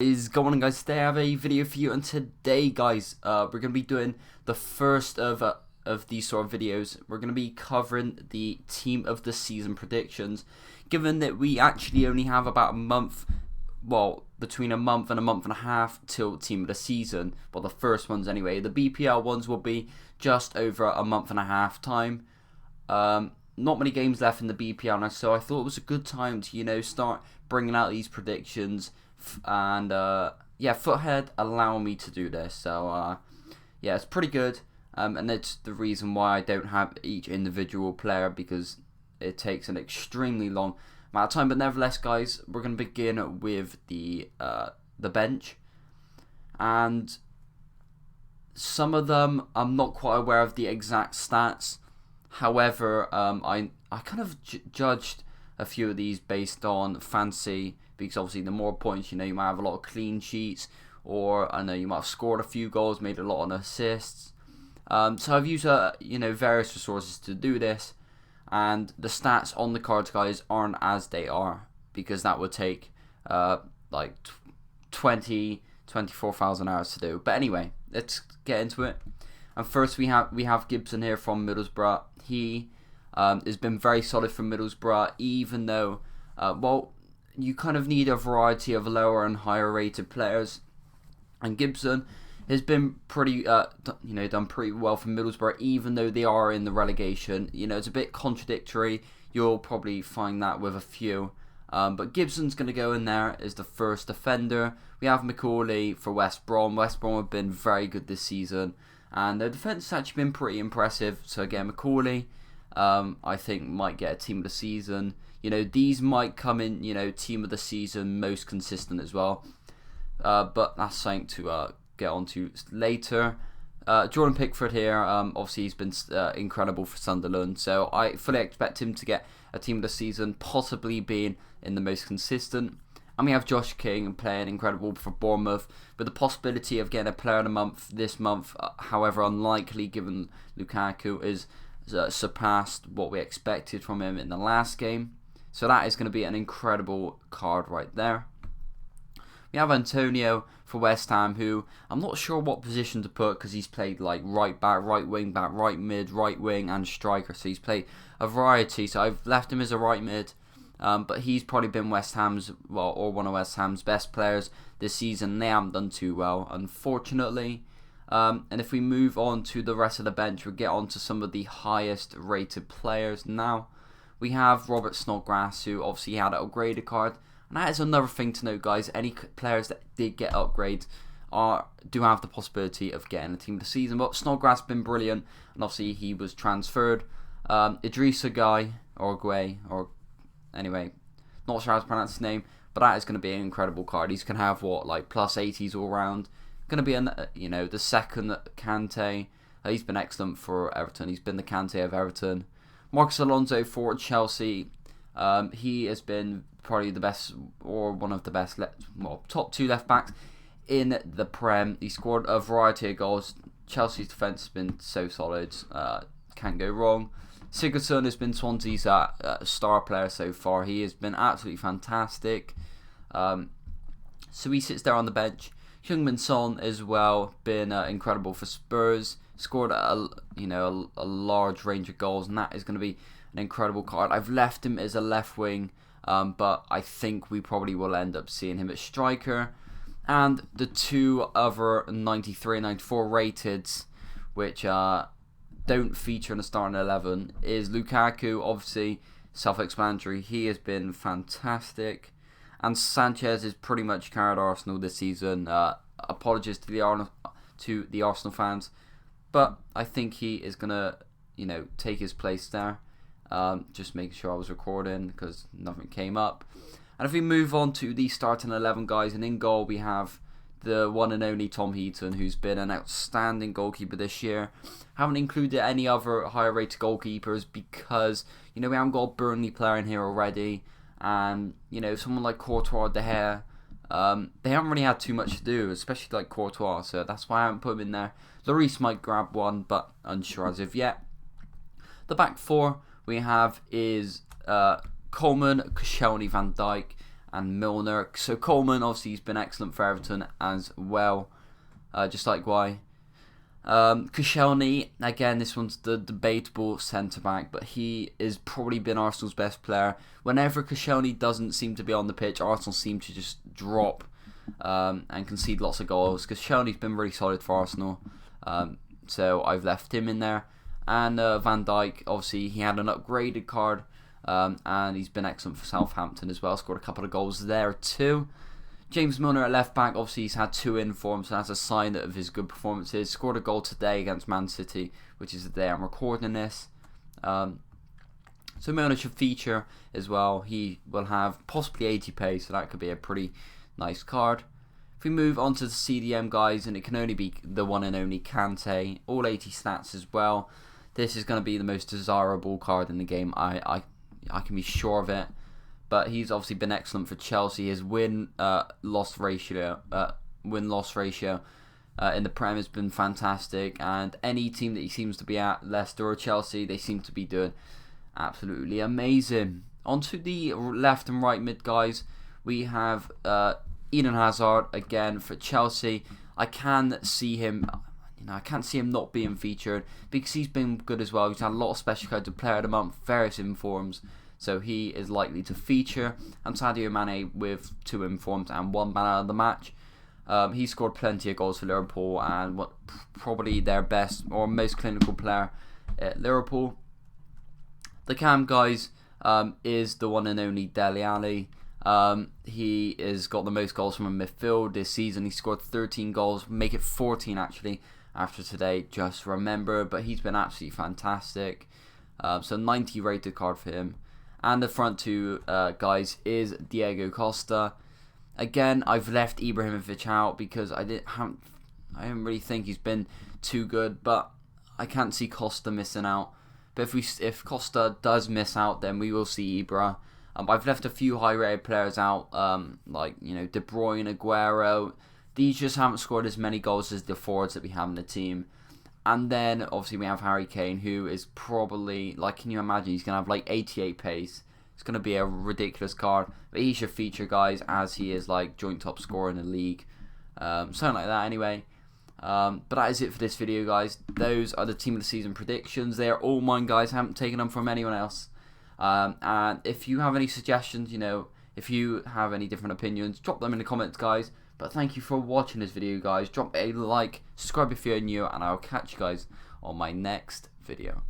Is going on, guys? Today I have a video for you, and today guys we're gonna be doing the first of these sort of videos. We're gonna be covering the team of the season predictions, given that we actually only have about a month, well, between a month and a half till team of the season. Well, the first ones anyway. The BPL ones will be just over a month and a half time. Not many games left in the BPL now, so I thought it was a good time to start bringing out these predictions. And yeah, Foothead allow me to do this, so yeah, it's pretty good, and it's the reason why I don't have each individual player, because it takes an extremely long amount of time. But nevertheless, guys, we're going to begin with the bench, and some of them I'm not quite aware of the exact stats. However, I kind of judged a few of these based on fancy, because obviously the more points, you might have a lot of clean sheets, or I know you might have scored a few goals, made a lot of assists. So I've used various resources to do this, and the stats on the cards, guys, aren't as they are, because that would take like 24,000 hours to do. But anyway, let's get into it. And first we have Gibson here from Middlesbrough. He has been very solid for Middlesbrough, even though well, you kind of need a variety of lower and higher rated players, and Gibson has been pretty done pretty well for Middlesbrough, even though they are in the relegation. It's a bit contradictory. You'll probably find that with a few, but Gibson's going to go in there as the first defender. We have Macaulay for West Brom. West Brom have been very good this season, and their defence has actually been pretty impressive. So again, Macaulay, I think, might get a team of the season. These might come in, team of the season most consistent as well. But that's something to get onto later. Jordan Pickford here, obviously he's been incredible for Sunderland, so I fully expect him to get a team of the season, possibly being in the most consistent. And we have Josh King playing incredible for Bournemouth, with the possibility of getting a player of the month this month, however unlikely, given Lukaku is surpassed what we expected from him in the last game. So that is going to be an incredible card right there. We have Antonio for West Ham, who I'm not sure what position to put, because he's played like right back, right wing back, right mid, right wing, and striker. So he's played a variety. So I've left him as a right mid, but he's probably been West Ham's, well, or one of West Ham's best players this season. They haven't done too well, unfortunately. And if we move on to the rest of the bench, we'll get on to some of the highest rated players now. We have Robert Snodgrass, who obviously had an upgraded card. And that is another thing to note, guys. Any players that did get upgrades do have the possibility of getting a team of the season. But Snodgrass has been brilliant, and obviously he was transferred. Idrissa Gueye, or Gueye, or anyway, not sure how to pronounce his name, but that is going to be an incredible card. He's going to have like plus 80s all round. Going to be the second Kante. He's been excellent for Everton. He's been the Kante of Everton. Marcos Alonso for Chelsea. He has been probably the best, or one of the best, top two left backs in the Prem. He scored a variety of goals. Chelsea's defence has been so solid. Can't go wrong. Sigurdsson has been Swansea's star player so far. He has been absolutely fantastic. So he sits there on the bench. Heung-min Son as well, been incredible for Spurs. Scored a large range of goals, and that is going to be an incredible card. I've left him as a left wing, but I think we probably will end up seeing him as striker. And the two other 93 and 94 rateds, which don't feature in the starting 11, is Lukaku, obviously self-explanatory. He has been fantastic. And Sanchez is pretty much carried Arsenal this season. Apologies to the Arsenal fans, but I think he is gonna, take his place there. Just making sure I was recording, because nothing came up. And if we move on to the starting 11, guys, and in goal we have the one and only Tom Heaton, who's been an outstanding goalkeeper this year. Haven't included any other higher rated goalkeepers, because we haven't got a Burnley player in here already. And someone like Courtois, De Gea, they haven't really had too much to do, especially like Courtois, so that's why I haven't put him in there. Lloris might grab one, but unsure as of yet. The back four we have is Coleman, Koscielny, Van Dijk, and Milner. So Coleman, obviously, he's been excellent for Everton as well, just like why. Koscielny, again, this one's the debatable centre-back, but he has probably been Arsenal's best player. Whenever Koscielny doesn't seem to be on the pitch, Arsenal seem to just drop and concede lots of goals. Koscielny's been really solid for Arsenal, so I've left him in there. And Van Dijk, obviously, he had an upgraded card, and he's been excellent for Southampton as well. Scored a couple of goals there too. James Milner at left back, obviously he's had 2 informs, so that's a sign of his good performances. Scored a goal today against Man City, which is the day I'm recording this. So Milner should feature as well. He will have possibly 80 pace, so that could be a pretty nice card. If we move on to the CDM guys, and it can only be the one and only Kante, all 80 stats as well. This is going to be the most desirable card in the game. I can be sure of it. But he's obviously been excellent for Chelsea. His win-loss ratio in the Prem has been fantastic. And any team that he seems to be at, Leicester or Chelsea, they seem to be doing absolutely amazing. Onto the left and right mid guys, we have Eden Hazard again for Chelsea. I can see him. I can't see him not being featured because he's been good as well. He's had a lot of special cards to player of the month, various informs. So he is likely to feature. And Sadio Mane with 2 informs and 1 man out of the match. He scored plenty of goals for Liverpool and probably their best or most clinical player at Liverpool. The cam guys is the one and only Dele Alli. He has got the most goals from a midfield this season. He scored 13 goals, make it 14 actually after today, just remember. But he's been absolutely fantastic. So 90 rated card for him. And the front 2 guys is Diego Costa. Again, I've left Ibrahimovic out because I didn't really think he's been too good, but I can't see Costa missing out. But if Costa does miss out, then we will see Ibra. I've left a few high-rated players out, like De Bruyne, Aguero. These just haven't scored as many goals as the forwards that we have in the team. And then, obviously, we have Harry Kane, who is probably, can you imagine, he's going to have, 88 pace. It's going to be a ridiculous card. But he should feature, guys, as he is, joint top scorer in the league. Something like that, anyway. But that is it for this video, guys. Those are the Team of the Season predictions. They are all mine, guys. I haven't taken them from anyone else. And if you have any suggestions, if you have any different opinions, drop them in the comments, guys. But thank you for watching this video, guys. Drop a like, subscribe if you're new, and I'll catch you guys on my next video.